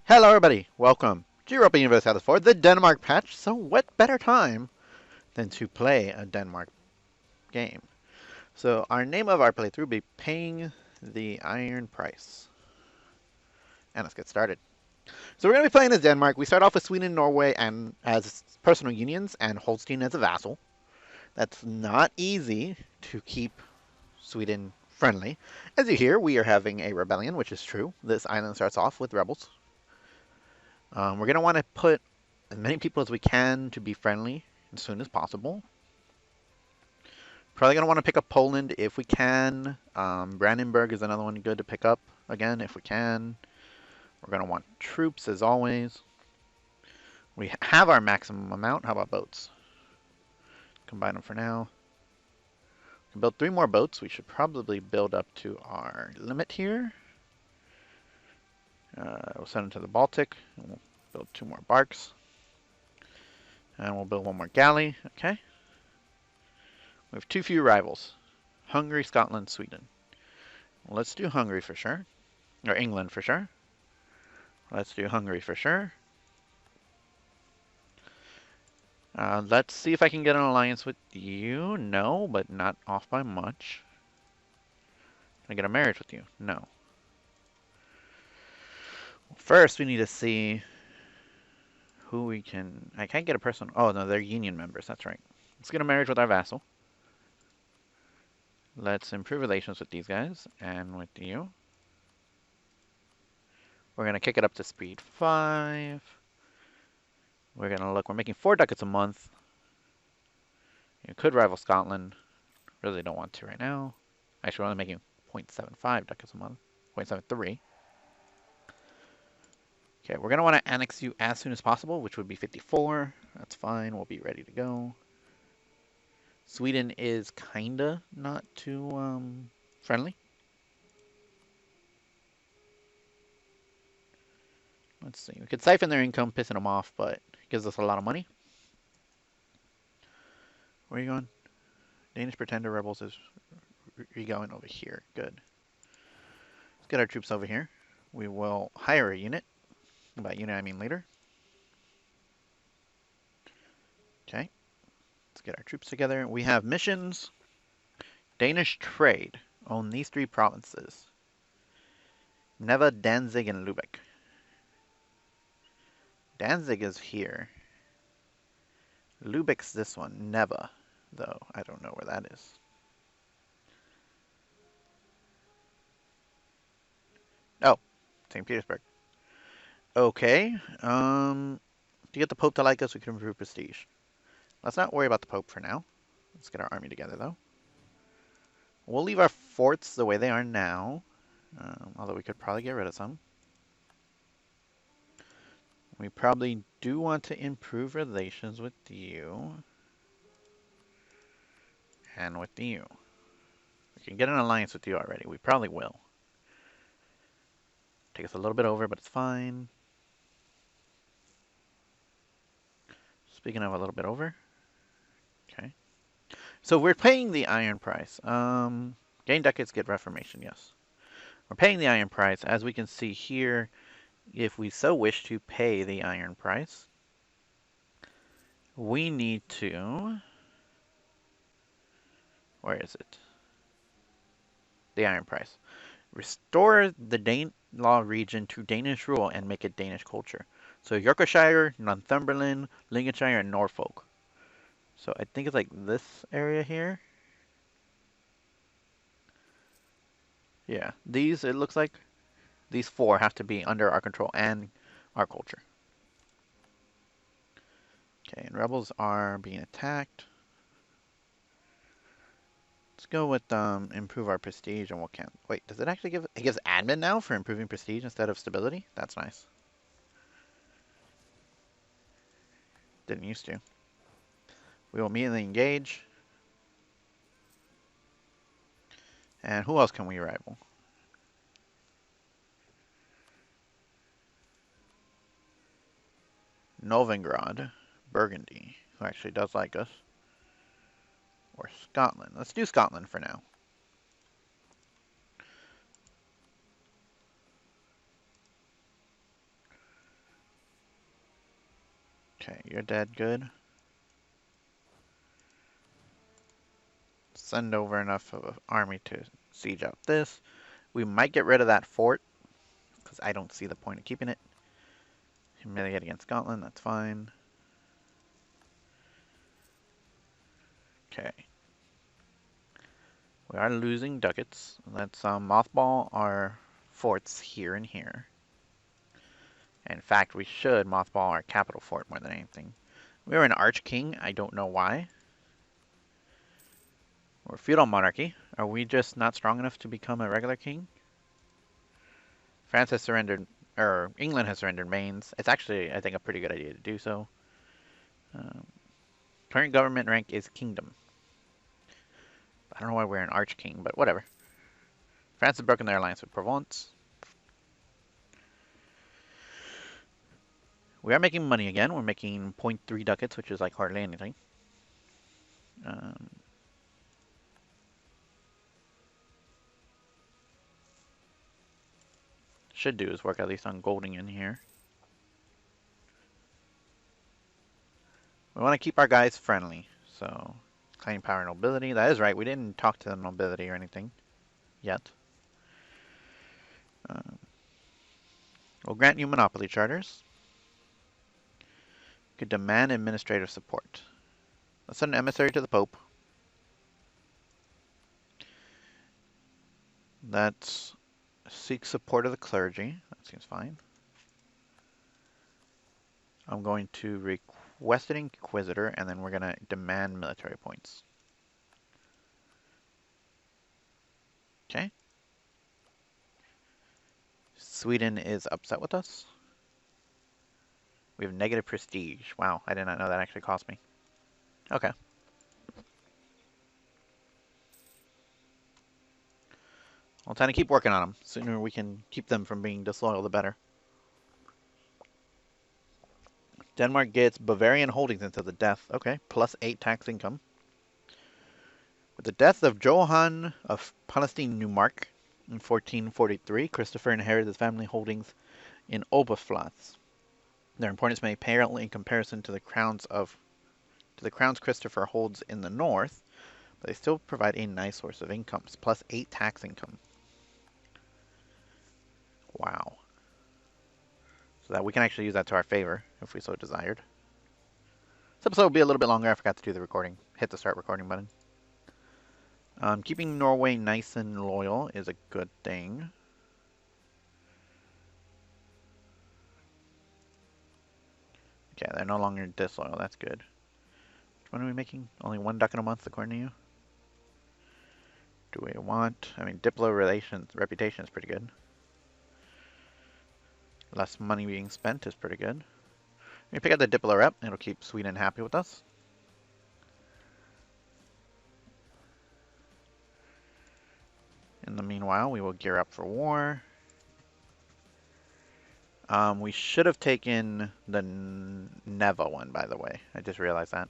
Hello everybody, welcome to Europa Universalis for the Denmark patch. So what better time than to play a Denmark game? So our name of our playthrough will be Paying the Iron Price. And let's get started. So we're going to be playing as Denmark. We start off with Sweden and Norway and as personal unions and Holstein as a vassal. That's not easy to keep Sweden friendly. As you hear, we are having a rebellion, which is true. This island starts off with rebels. We're going to want to put as many people as we can to be friendly as soon as possible. Probably going to want to pick up Poland if we can. Brandenburg is another one good to pick up again if we can. We're going to want troops as always. We have our maximum amount. How about boats? Combine them for now. We can build 3 more boats. We should probably build up to our limit here. We'll send them to the Baltic. And we'll build 2 more barks. And we'll build 1 more galley. Okay. We have too few rivals. Hungary, Scotland, Sweden. Well, let's do Hungary for sure. Or England for sure. Let's do Hungary for sure. Let's see if I can get an alliance with you. No, but not off by much. Can I get a marriage with you? No. Well, first, we need to see who we can... I can't get a person... Oh, no, they're union members. That's right. Let's get a marriage with our vassal. Let's improve relations with these guys and with you. We're going to kick it up to speed 5. We're going to look. We're making 4 ducats a month. You could rival Scotland. Really don't want to right now. Actually, we're only making 0.75 ducats a month. 0.73. Okay, we're going to want to annex you as soon as possible, which would be 54. That's fine. We'll be ready to go. Sweden is kinda not too friendly. Let's see. We could siphon their income, pissing them off, but it gives us a lot of money. Where are you going? Danish Pretender Rebels is going over here. Good. Let's get our troops over here. We will hire a unit. By unit, I mean leader. Okay. Let's get our troops together. We have missions. Danish trade. Own these 3 provinces. Neva, Danzig, and Lübeck. Danzig is here. Lübeck's this one. Neva, though. I don't know where that is. Oh, St. Petersburg. Okay. To get the Pope to like us, we can improve prestige. Let's not worry about the Pope for now. Let's get our army together, though. We'll leave our forts the way they are now. Although we could probably get rid of some. We probably do want to improve relations with you. And with you. We can get an alliance with you already. We probably will. Take us a little bit over, but it's fine. Speaking of a little bit over. Okay. So we're paying the iron price. Gain ducats, get reformation, yes. We're paying the iron price. As we can see here, if we so wish to pay the iron price, we need to... Where is it? The iron price. Restore the Danelaw region to Danish rule and make it Danish culture. So Yorkshire, Northumberland, Lincolnshire, and Norfolk. So I think it's like this area here. Yeah, these, it looks like, these 4 have to be under our control and our culture. Okay, and rebels are being attacked. Let's go with improve our prestige and we'll count. Wait, does it actually give... It gives admin now for improving prestige instead of stability? That's nice. Didn't used to. We will immediately engage. And who else can we rival? Novigrad, Burgundy, who actually does like us. Or Scotland. Let's do Scotland for now. Okay, you're dead. Good. Send over enough of an army to siege out this. We might get rid of that fort, because I don't see the point of keeping it. Humiliate against Scotland, that's fine. Okay. We are losing ducats. Let's mothball our forts here and here. In fact, we should mothball our capital fort more than anything. We are an archking. I don't know why. We're feudal monarchy. Are we just not strong enough to become a regular king? France has surrendered, or England has surrendered Mainz. It's actually, I think, a pretty good idea to do so. Current government rank is kingdom. I don't know why we're an archking, but whatever. France has broken their alliance with Provence. We are making money again. We're making 0.3 ducats, which is like hardly anything. Should do is work at least on golding in here. We want to keep our guys friendly, so claim power nobility. That is right. We didn't talk to the nobility or anything yet. We'll grant you monopoly charters. Could demand administrative support. Let's send an emissary to the Pope. Let's seek support of the clergy. That seems fine. I'm going to request an inquisitor, and then we're going to demand military points. Okay. Sweden is upset with us. We have negative prestige. Wow, I did not know that actually cost me. Okay. I'll try to keep working on them. The sooner we can keep them from being disloyal, the better. Denmark gets Bavarian holdings until the death. Okay, plus 8 tax income. With the death of Johann of Palestine-Neumark in 1443, Christopher inherited his family holdings in Oberpfalz. Their importance may pale in comparison to the crowns Christopher holds in the north, but they still provide a nice source of incomes, plus 8 tax income. Wow. So that we can actually use that to our favor, if we so desired. This episode will be a little bit longer. I forgot to do the recording. Hit the start recording button. Keeping Norway nice and loyal is a good thing. Okay, they're no longer disloyal. That's good. Which one are we making? Only 1 ducat a month, according to you? Do we want... I mean, Diplo relations, reputation is pretty good. Less money being spent is pretty good. We pick up the Diplo rep. It'll keep Sweden happy with us. In the meanwhile, we will gear up for war. We should have taken the Neva one, by the way. I just realized that.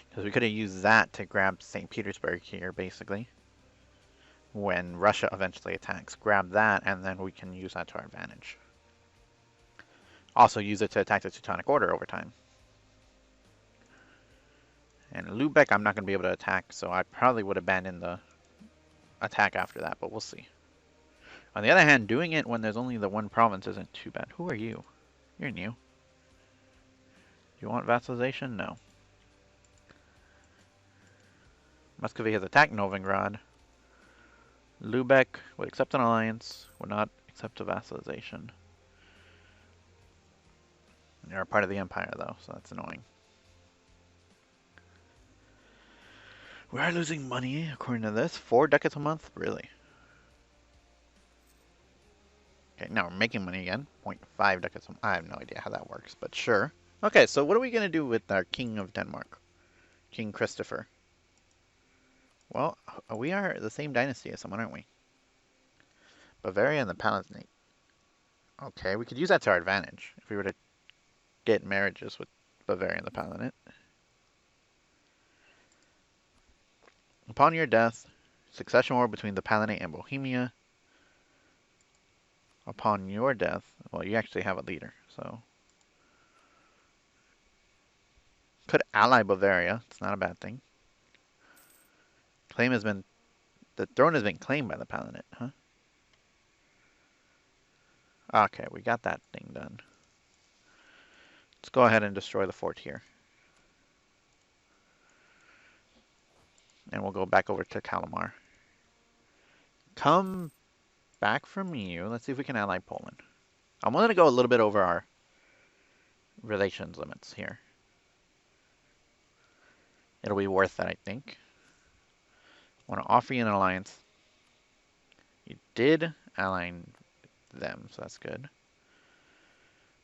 Because we could have used that to grab St. Petersburg here, basically. When Russia eventually attacks. Grab that, and then we can use that to our advantage. Also use it to attack the Teutonic Order over time. And Lubeck I'm not going to be able to attack, so I probably would abandon the attack after that, but we'll see. On the other hand, doing it when there's only the 1 province isn't too bad. Who are you? You're new. Do you want vassalization? No. Muscovy has attacked Novigrad. Lubeck would accept an alliance, would not accept a vassalization. They're a part of the empire, though, so that's annoying. We are losing money, according to this. 4 ducats a month? Really? Okay, now we're making money again. 0.5 ducats a month. I have no idea how that works, but sure. Okay, so what are we going to do with our King of Denmark? King Christopher. Well, we are the same dynasty as someone, aren't we? Bavaria and the Palatinate. Okay, we could use that to our advantage if we were to get marriages with Bavaria and the Palatinate. Upon your death, succession war between the Palatinate and Bohemia. Upon your death, well, you actually have a leader, so Could ally Bavaria. It's not a bad thing. Claim has been... The throne has been claimed by the Paladin, huh? Okay, we got that thing done. Let's go ahead and destroy the fort here. And we'll go back over to Calamar. Come back from you. Let's see if we can ally Poland. I'm willing to go a little bit over our relations limits here. It'll be worth it, I think. I want to offer you an alliance. You did ally them, so that's good.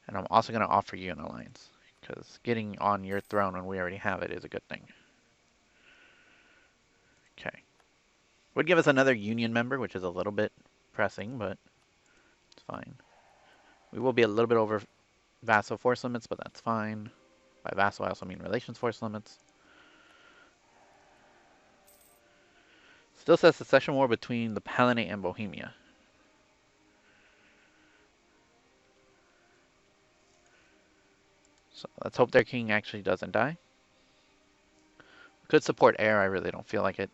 And I'm also going to offer you an alliance, because getting on your throne when we already have it is a good thing. Okay. Would give us another union member, which is a little bit pressing, but it's fine. We will be a little bit over vassal force limits, but that's fine. By vassal, I also mean relations force limits. Still says succession war between the Palatinate and Bohemia. So let's hope their king actually doesn't die. Could support heir, I really don't feel like it.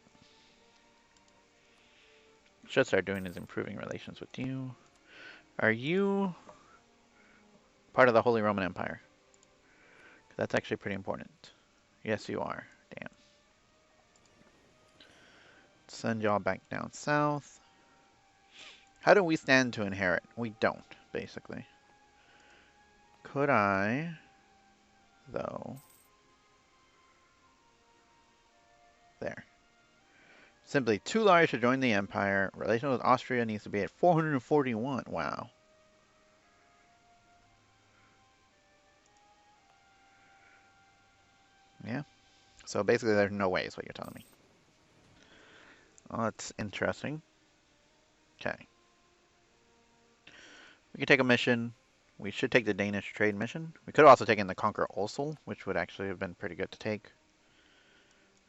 Should start doing is improving relations with you. Are you part of the Holy Roman Empire? That's actually pretty important. Yes, you are. Damn. Send y'all back down south. How do we stand to inherit? We don't, basically. Could I, though? There. Simply too large to join the empire. Relation with Austria needs to be at 441. Wow. Yeah. So basically there's no way is what you're telling me. Oh, that's interesting. Okay. We can take a mission. We should take the Danish trade mission. We could have also taken the Conquer Ulsul, which would actually have been pretty good to take.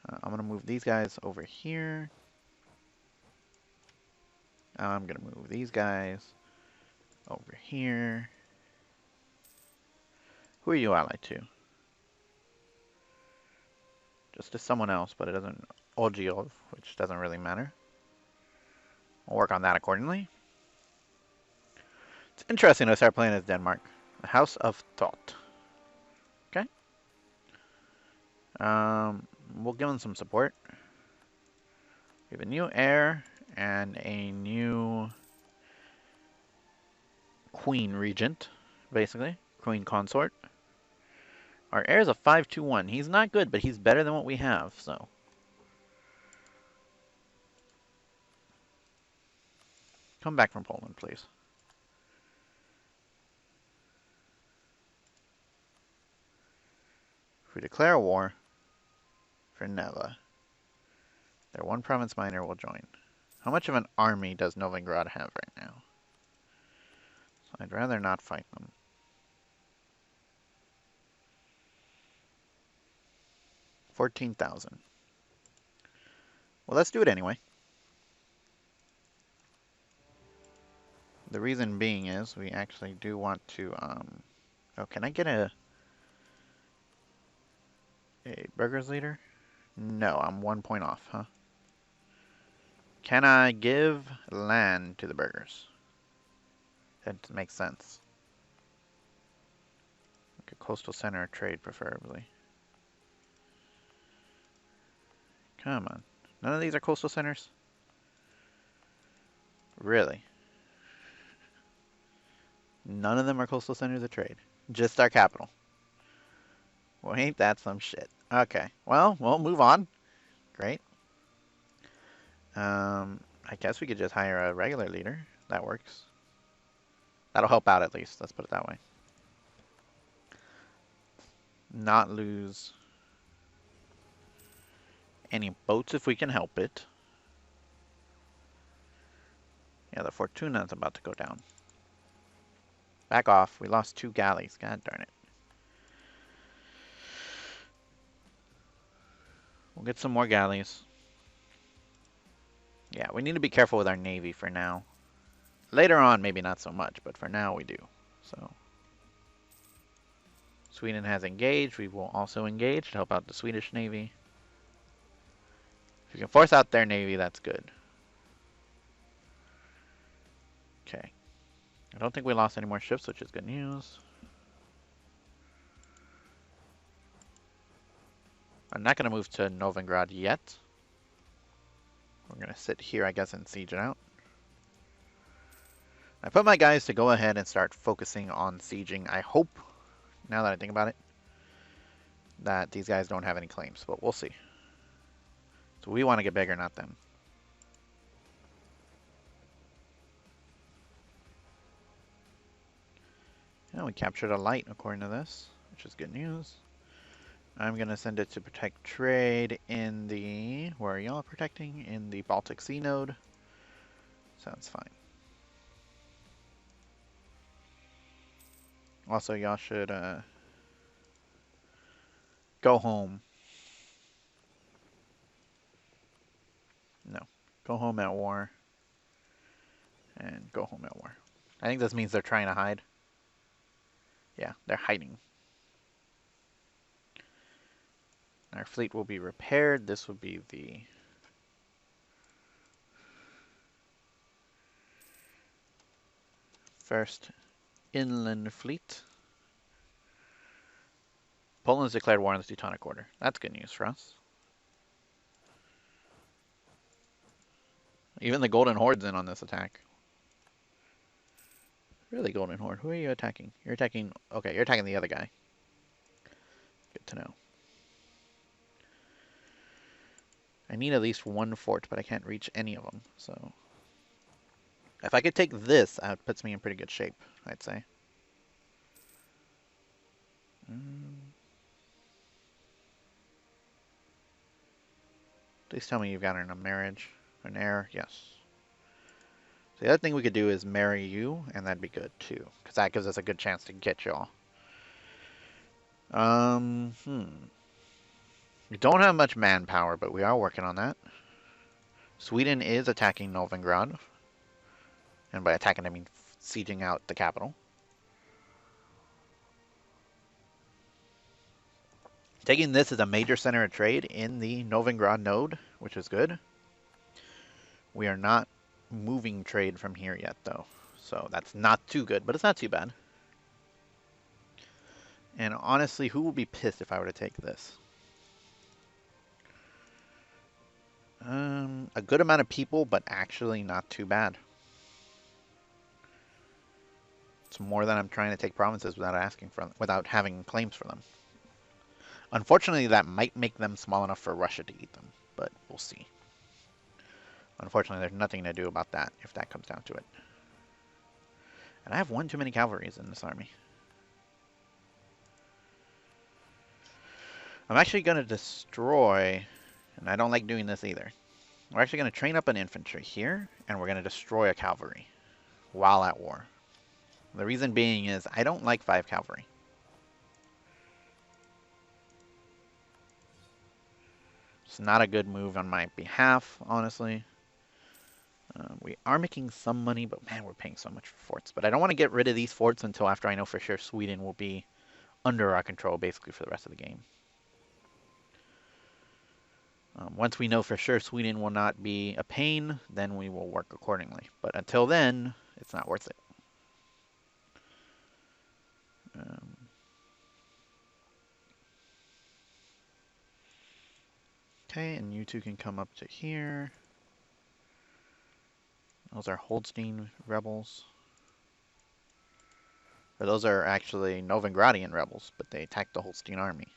I'm going to move these guys over here. I'm going to move these guys over here. Who are you allied to? Just to someone else, but it doesn't... Ogiov, which doesn't really matter. We'll work on that accordingly. It's interesting to start playing as Denmark. The House of Thought. Okay. We'll give them some support. We have a new heir and a new queen regent, basically. Queen consort. Our heir is a 521. He's not good, but he's better than what we have, so. Come back from Poland, please. If we declare war for Neva, their one province minor will join. How much of an army does Novigrad have right now? So I'd rather not fight them. 14,000. Well, let's do it anyway. The reason being is we actually do want to, oh, can I get a burghers leader? No, I'm 1 point off, huh? Can I give land to the burghers? That makes sense. Like a coastal center of trade, preferably. Come on. None of these are coastal centers? Really? None of them are coastal centers of trade. Just our capital. Well, ain't that some shit. Okay. Well, we'll move on. Great. I guess we could just hire a regular leader. That works. That'll help out at least. Let's put it that way. Not lose any boats if we can help it. Yeah, the Fortuna's about to go down. Back off. We lost 2 galleys. God darn it. We'll get some more galleys. Yeah, we need to be careful with our navy for now. Later on, maybe not so much, but for now we do. So Sweden has engaged. We will also engage to help out the Swedish Navy. If you can force out their Navy, that's good. Okay. I don't think we lost any more ships, which is good news. I'm not going to move to Novigrad yet. We're going to sit here, I guess, and siege it out. I put my guys to go ahead and start focusing on sieging. I hope, now that I think about it, that these guys don't have any claims, but we'll see. So we want to get bigger, not them. Yeah, we captured a light according to this, which is good news. I'm going to send it to protect trade in the... Where are y'all protecting? In the Baltic Sea node. Sounds fine. Also, y'all should go home. No. Go home at war. And go home at war. I think this means they're trying to hide. Yeah, they're hiding. Our fleet will be repaired. This will be the... first inland fleet. Poland's declared war on the Teutonic Order. That's good news for us. Even the Golden Horde's in on this attack. Really, Golden Horde? Who are you attacking? You're attacking... Okay, you're attacking the other guy. Good to know. I need at least one fort, but I can't reach any of them, so... If I could take this, that puts me in pretty good shape, I'd say. Please tell me you've got her in a marriage. An heir, yes. So the other thing we could do is marry you, and that'd be good too, because that gives us a good chance to get y'all. We don't have much manpower, but we are working on that. Sweden is attacking Novigrad. And by attacking, I mean sieging out the capital. Taking this is a major center of trade in the Novigrad node, which is good. We are not moving trade from here yet, though. So that's not too good, but it's not too bad. And honestly, who will be pissed if I were to take this? A good amount of people, but actually not too bad. It's more than I'm trying to take provinces without asking for them, without having claims for them. Unfortunately, that might make them small enough for Russia to eat them, but we'll see. Unfortunately, there's nothing to do about that if that comes down to it. And I have one too many cavalries in this army. I'm actually going to destroy, and I don't like doing this either. We're actually going to train up an infantry here, and we're going to destroy a cavalry while at war. The reason being is I don't like 5 cavalry. It's not a good move on my behalf, honestly. We are making some money, but man, we're paying so much for forts. But I don't want to get rid of these forts until after I know for sure Sweden will be under our control basically for the rest of the game. Once we know for sure Sweden will not be a pain, then we will work accordingly. But until then, it's not worth it. Okay, and you two can come up to here. Those are Holstein rebels. Or those are actually Novigradian rebels, but they attacked the Holstein army.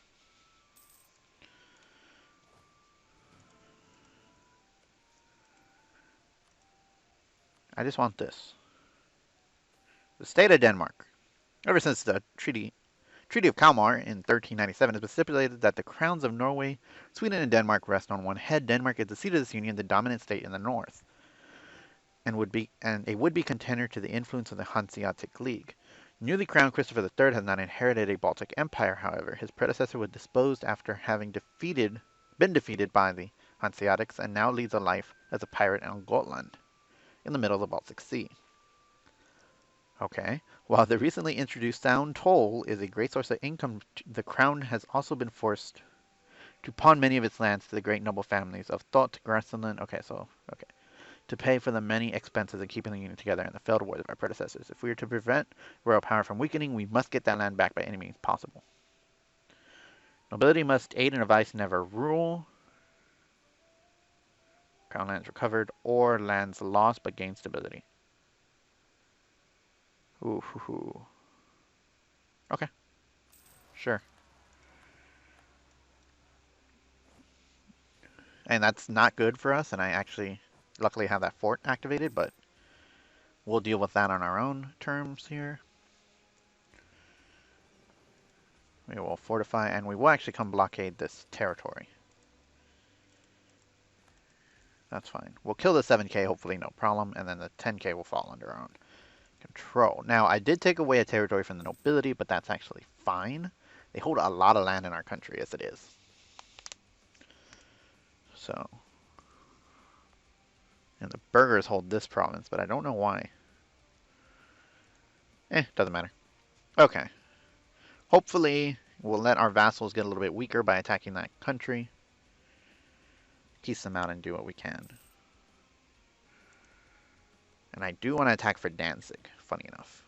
I just want this. The state of Denmark. Ever since the Treaty of Kalmar in 1397, it has been stipulated that the crowns of Norway, Sweden, and Denmark rest on one head. Denmark is the seat of this union, the dominant state in the north, and a would-be contender to the influence of the Hanseatic League. Newly crowned Christopher III has not inherited a Baltic empire, however. His predecessor was disposed after having been defeated by the Hanseatics, and now leads a life as a pirate on Gotland, in the middle of the Baltic Sea. Okay, While the recently introduced sound toll is a great source of income, the crown has also been forced to pawn many of its lands to the great noble families of Thot, Grasland. Okay. To pay for the many expenses of keeping the union together in the failed wars of our predecessors. If we are to prevent royal power from weakening, we must get that land back by any means possible. Nobility must aid and advise, never rule. Crown lands recovered or lands lost but gain stability. Ooh. Okay, sure. And that's not good for us, and I actually luckily have that fort activated, but we'll deal with that on our own terms here. We will fortify, and we will actually come blockade this territory. That's fine. We'll kill the 7k, hopefully no problem, and then the 10k will fall under our own control. Now, I did take away a territory from the nobility, but that's actually fine. They hold a lot of land in our country as it is. So, and the burghers hold this province, but I don't know why. Doesn't matter. Okay. Hopefully, we'll let our vassals get a little bit weaker by attacking that country. Piece them out and do what we can. And I do want to attack for Danzig, funny enough.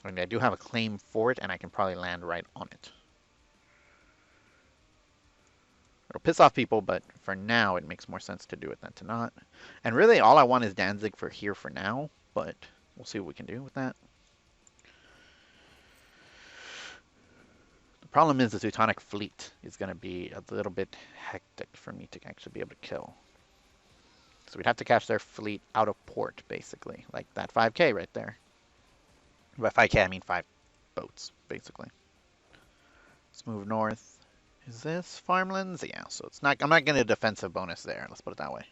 I mean, I do have a claim for it, and I can probably land right on it. It'll piss off people, but for now, it makes more sense to do it than to not. And really, all I want is Danzig for here for now, but we'll see what we can do with that. The problem is the Teutonic fleet is going to be a little bit hectic for me to actually be able to kill. So we'd have to catch their fleet out of port, basically. Like that 5k right there. By 5k, I mean 5 boats, basically. Let's move north. Is this farmlands? Yeah, so it's not. I'm not getting a defensive bonus there. Let's put it that way.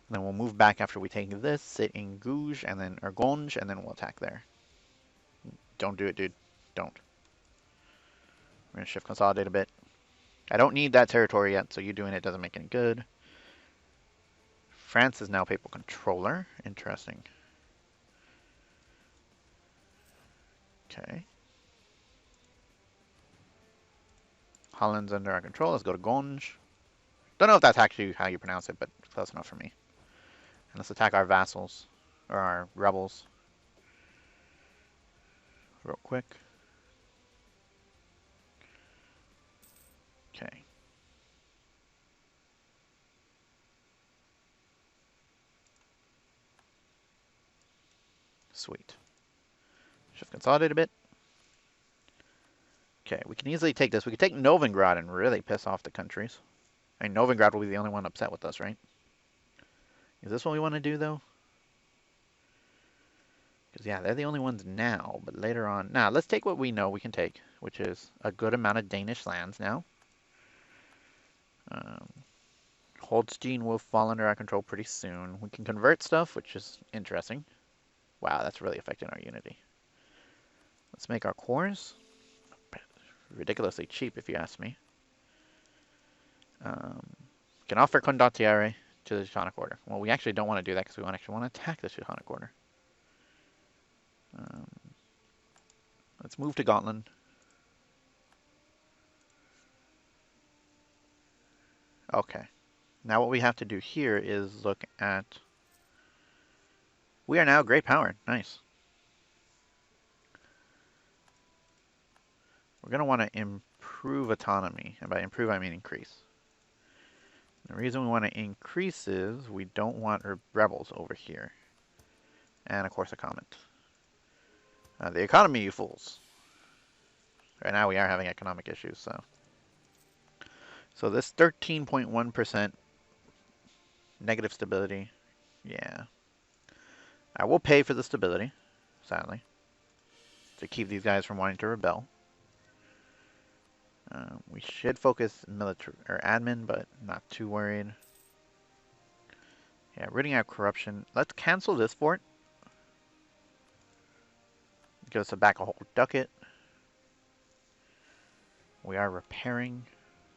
And then we'll move back after we take this, sit in Gouge, and then Urgonge, and then we'll attack there. Don't do it, dude. Don't. We're gonna shift consolidate a bit. I don't need that territory yet, so you doing it doesn't make any good. France is now papal controller. Interesting. Okay. Holland's under our control. Let's go to Gonge. Don't know if that's actually how you pronounce it, but close enough for me. And let's attack our vassals, or our rebels, real quick. Okay. Sweet. Shift consolidate a bit. Okay, we can easily take this. We could take Novigrad and really piss off the countries. I mean, Novigrad will be the only one upset with us, right? Is this what we want to do, though? Because, yeah, they're the only ones now, but later on... Now, let's take what we know we can take, which is a good amount of Danish lands now. Holstein will fall under our control pretty soon. We can convert stuff, which is interesting. Wow, that's really affecting our unity. Let's make our cores. Ridiculously cheap, if you ask me. Can offer condottiere to the Teutonic Order. Well, we actually don't want to do that because we actually want to attack the Teutonic Order. Let's move to Gotland. Okay. Now what we have to do here is look at... We are now great power. Nice. We're going to want to improve autonomy. And by improve, I mean increase. The reason we want to increase is we don't want rebels over here. And, of course, a comment. The economy, you fools. Right now we are having economic issues, so... So this 13.1% negative stability, yeah. I will pay for the stability, sadly, to keep these guys from wanting to rebel. We should focus military or admin, but not too worried. Yeah, rooting out corruption. Let's cancel this fort. Give us back a whole ducat. We are repairing,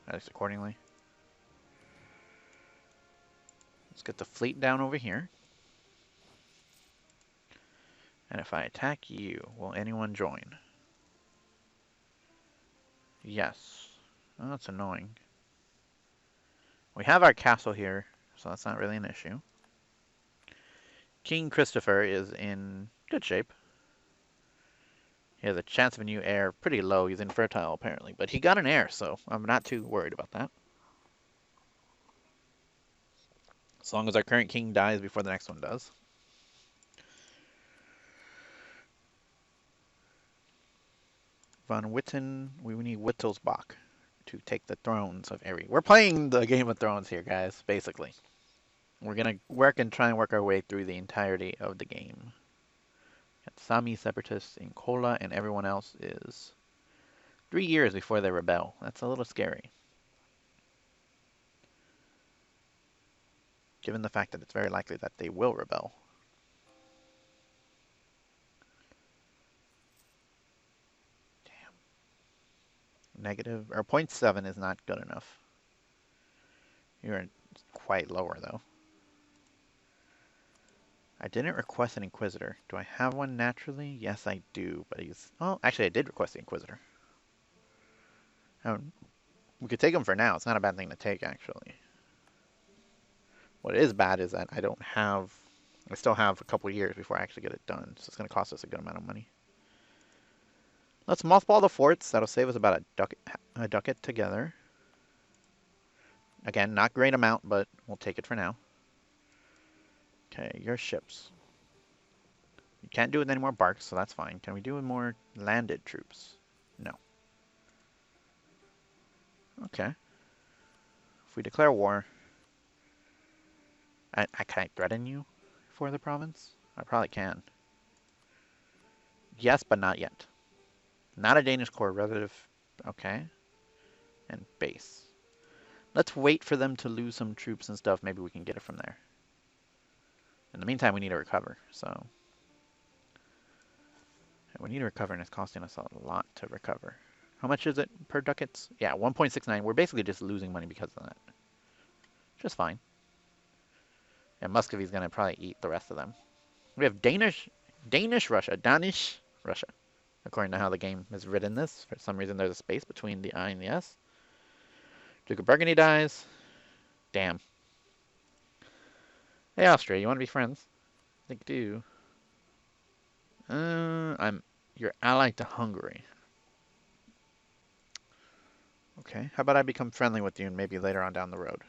at least accordingly. Let's get the fleet down over here. And if I attack you, will anyone join? Yes. Oh, that's annoying. We have our castle here, so that's not really an issue. King Christopher is in good shape. He has a chance of a new heir pretty low. He's infertile, apparently. But he got an heir, so I'm not too worried about that. As long as our current king dies before the next one does. Von Witten, we need Wittelsbach to take the thrones of Erie. We're playing the Game of Thrones here, guys, basically. We're going to try and work our way through the entirety of the game. Got Sami separatists in Kola, and everyone else is 3 years before they rebel. That's a little scary. Given the fact that it's very likely that they will rebel. Damn. Negative, or 0.7 is not good enough. You're quite lower, though. I didn't request an Inquisitor. Do I have one naturally? Yes, I do, but he's... Oh, actually, I did request the Inquisitor. We could take him for now. It's not a bad thing to take, actually. What is bad is that I don't have... I still have a couple years before I actually get it done, so it's going to cost us a good amount of money. Let's mothball the forts. That'll save us about a ducat together. Again, not great amount, but we'll take it for now. Okay, your ships. You can't do it with any more barks, so that's fine. Can we do with more landed troops? No. Okay. If we declare war, can I threaten you for the province? I probably can. Yes, but not yet. Not a Danish core relative. Okay. And base. Let's wait for them to lose some troops and stuff. Maybe we can get it from there. In the meantime, we need to recover, so... We need to recover, and it's costing us a lot to recover. How much is it per ducats? Yeah, 1.69. We're basically just losing money because of that. Just fine. And Muscovy's going to probably eat the rest of them. We have Danish Russia. Danish Russia. According to how the game has written this. For some reason, there's a space between the I and the S. Duke of Burgundy dies. Damn. Hey, Austria, you want to be friends? I think you do. You're allied to Hungary. Okay, how about I become friendly with you and maybe later on down the road?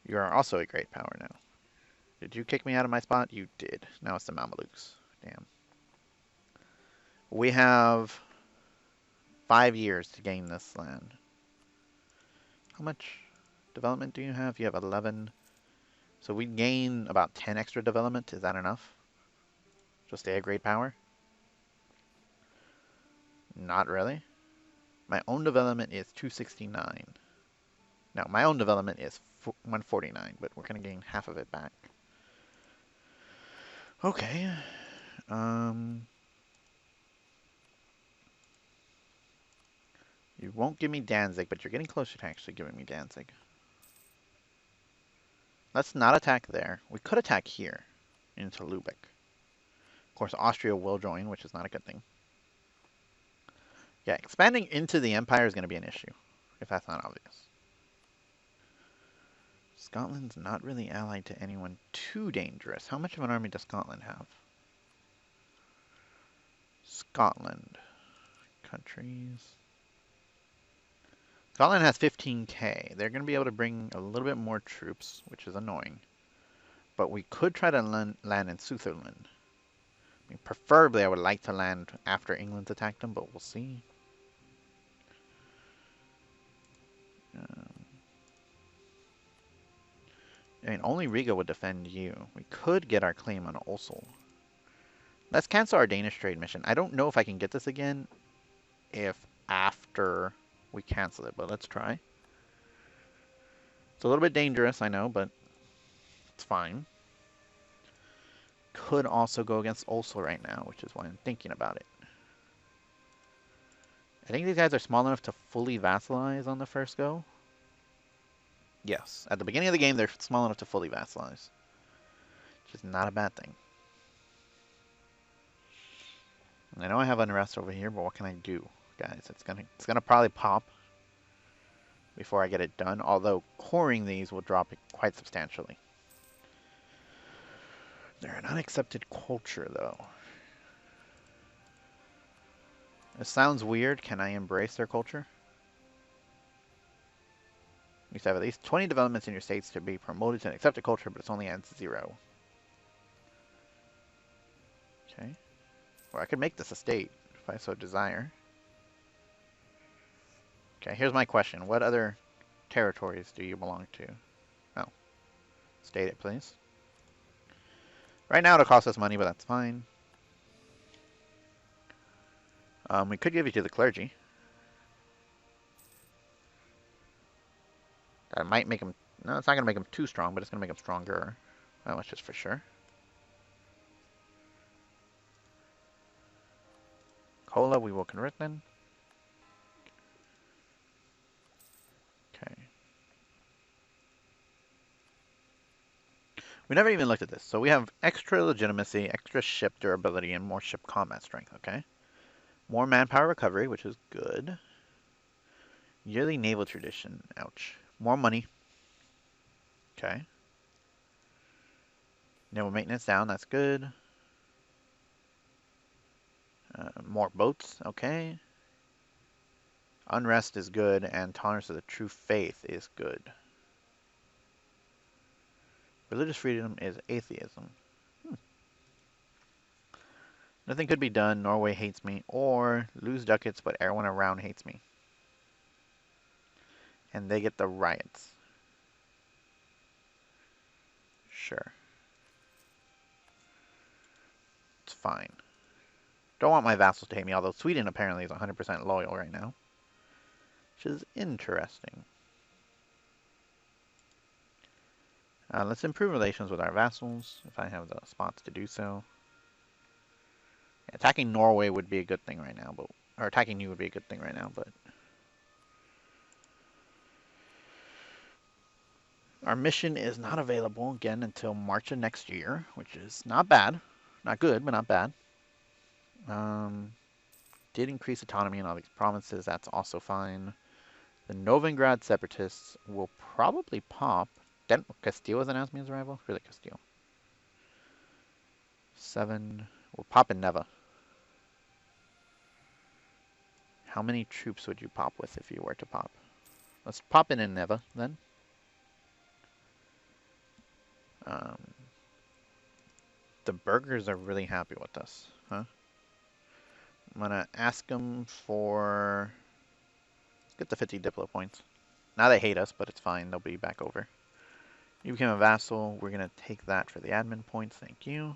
You are also a great power now. Did you kick me out of my spot? You did. Now it's the Mamelukes. Damn. We have 5 years to gain this land. How much development do you have? You have 11. So we gain about 10 extra development. Is that enough? Just stay a great power? Not really. My own development is 269. Now, my own development is 149, but we're going to gain half of it back. Okay. You won't give me Danzig, but you're getting closer to actually giving me Danzig. Let's not attack there. We could attack here, into Lubeck. Of course, Austria will join, which is not a good thing. Yeah, expanding into the Empire is going to be an issue, if that's not obvious. Scotland's not really allied to anyone too dangerous. How much of an army does Scotland have? Scotland. Countries. Scotland has 15k. They're going to be able to bring a little bit more troops, which is annoying. But we could try to land in Sutherland. I mean, preferably, I would like to land after England's attacked them, but we'll see. I mean, only Riga would defend you. We could get our claim on Osel. Let's cancel our Danish trade mission. I don't know if I can get this again if after we cancel it, but let's try. It's a little bit dangerous, I know, but it's fine. Could also go against Osel right now, which is why I'm thinking about it. I think these guys are small enough to fully vassalize on the first go. Yes, at the beginning of the game, they're small enough to fully vassalize. which is not a bad thing. I know I have unrest over here, but what can I do, guys? It's gonna probably pop before I get it done, although coring these will drop it quite substantially. They're an unaccepted culture, though. It sounds weird. Can I embrace their culture? You have at least 20 developments in your states to be promoted to an accepted culture, but it's only at 0. Okay. Or I could make this a state, if I so desire. Okay, here's my question. What other territories do you belong to? Oh. State it, please. Right now it'll cost us money, but that's fine. We could give you to the clergy. That might make them... No, it's not going to make them too strong, but it's going to make them stronger. That much is for sure. Cola, we will convert then. Okay. We never even looked at this. So we have extra legitimacy, extra ship durability, and more ship combat strength, okay? More manpower recovery, which is good. Yearly naval tradition, ouch. More money. Okay. Naval maintenance down, that's good. More boats, okay. Unrest is good, and tolerance of the true faith is good. Religious freedom is atheism. Nothing could be done, Norway hates me, or lose ducats, but everyone around hates me. And they get the riots. Sure. It's fine. Don't want my vassals to hate me, although Sweden apparently is 100% loyal right now. Which is interesting. Let's improve relations with our vassals, if I have the spots to do so. Attacking Norway would be a good thing right now, but... Or attacking you would be a good thing right now, but... Our mission is not available again until March of next year, which is not bad. Not good, but not bad. Did increase autonomy in all these provinces, that's also fine. The Novigrad separatists will probably pop. Castile has announced me as a rival? Really, Castile. 7. We'll pop in Neva. How many troops would you pop with if you were to pop? Let's pop in Neva, then. The burghers are really happy with us, huh? I'm gonna ask them for... Let's get the 50 Diplo points. Now they hate us, but it's fine. They'll be back over. You became a vassal. We're gonna take that for the admin points. Thank you.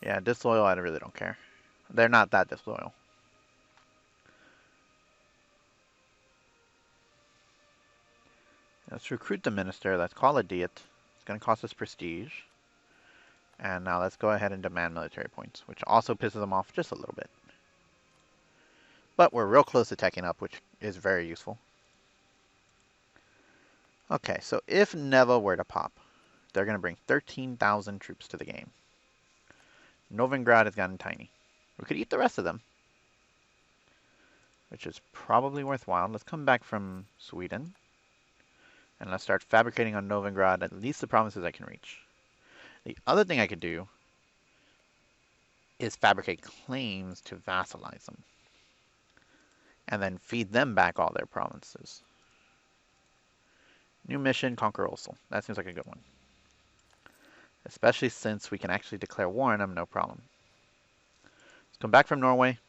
Yeah, disloyal, I really don't care. They're not that disloyal. Let's recruit the minister. Let's call a diet. It's going to cost us prestige. And now let's go ahead and demand military points, which also pisses them off just a little bit. But we're real close to teching up, which is very useful. Okay, so if Neva were to pop, they're going to bring 13,000 troops to the game. Novigrad has gotten tiny. We could eat the rest of them, which is probably worthwhile. Let's come back from Sweden. And let's start fabricating on Novigrad, at least the provinces I can reach. The other thing I could do is fabricate claims to vassalize them. And then feed them back all their provinces. New mission, conquer Osel. That seems like a good one. Especially since we can actually declare war on them, no problem. Let's come back from Norway.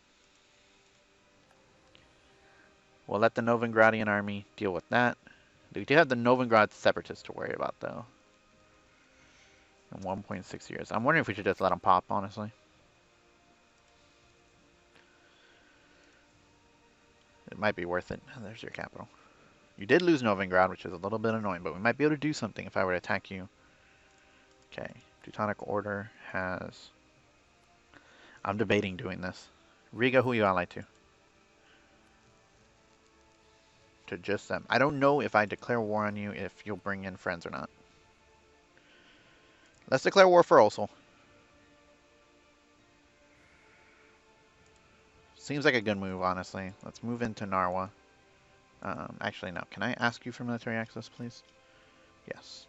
We'll let the Novigradian army deal with that. We do have the Novigrad separatists to worry about, though. In 1.6 years. I'm wondering if we should just let them pop, honestly. It might be worth it. There's your capital. You did lose Novigrad, which is a little bit annoying, but we might be able to do something if I were to attack you. Okay. Teutonic Order has... I'm debating doing this. Riga, who are you allied to? To just them. I don't know if I declare war on you if you'll bring in friends or not. Let's declare war for Osul. Seems like a good move, honestly. Let's move into Narwa. Actually, no. Can I ask you for military access, please? Yes.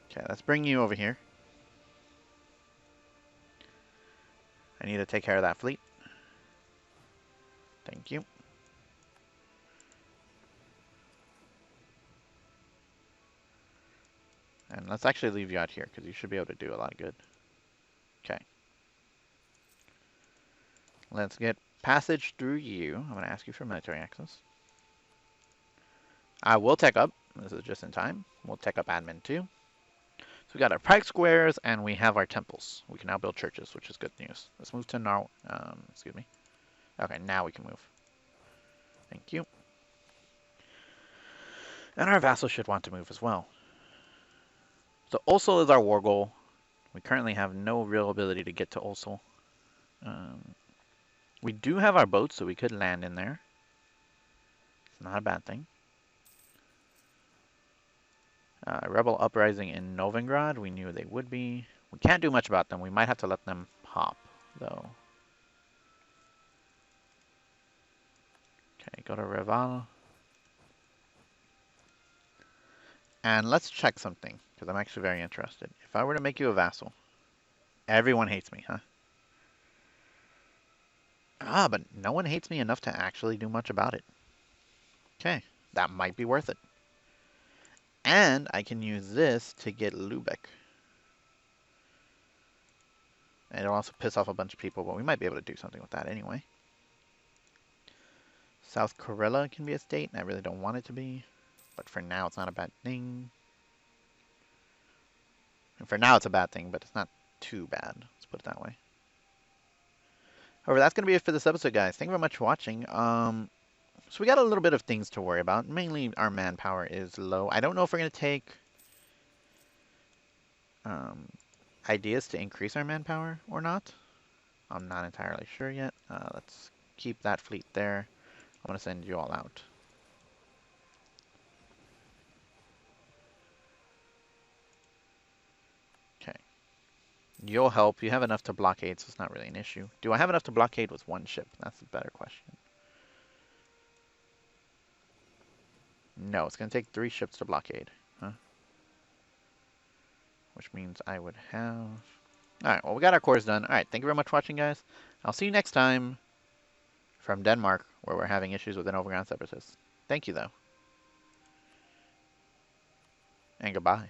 Okay, let's bring you over here. I need to take care of that fleet. Thank you. And let's actually leave you out here, because you should be able to do a lot of good. Okay. Let's get passage through you. I'm going to ask you for military access. I will tech up. This is just in time. We'll tech up admin too. So we got our pike squares, and we have our temples. We can now build churches, which is good news. Let's move to excuse me. Okay, now we can move. Thank you. And our vassals should want to move as well. So Osul is our war goal. We currently have no real ability to get to Osul. We do have our boats, so we could land in there. It's not a bad thing. Rebel uprising in Novigrad. We knew they would be. We can't do much about them. We might have to let them pop, though. Okay, go to Reval. And let's check something, because I'm actually very interested. If I were to make you a vassal, everyone hates me, huh? Ah, but no one hates me enough to actually do much about it. Okay, that might be worth it. And I can use this to get Lubeck. And it'll also piss off a bunch of people, but we might be able to do something with that anyway. South Karela can be a state, and I really don't want it to be. But for now, it's not a bad thing. And for now, it's a bad thing, but it's not too bad. Let's put it that way. However, that's going to be it for this episode, guys. Thank you very much for watching. So we got a little bit of things to worry about. Mainly, our manpower is low. I don't know if we're going to take ideas to increase our manpower or not. I'm not entirely sure yet. Let's keep that fleet there. I'm going to send you all out. Okay. You'll help. You have enough to blockade, so it's not really an issue. Do I have enough to blockade with one ship? That's a better question. No, it's going to take 3 ships to blockade. Huh? Which means I would have... Alright, well, we got our cores done. Alright, thank you very much for watching, guys. I'll see you next time from Denmark, where we're having issues with an overground separatist. Thank you, though. And goodbye.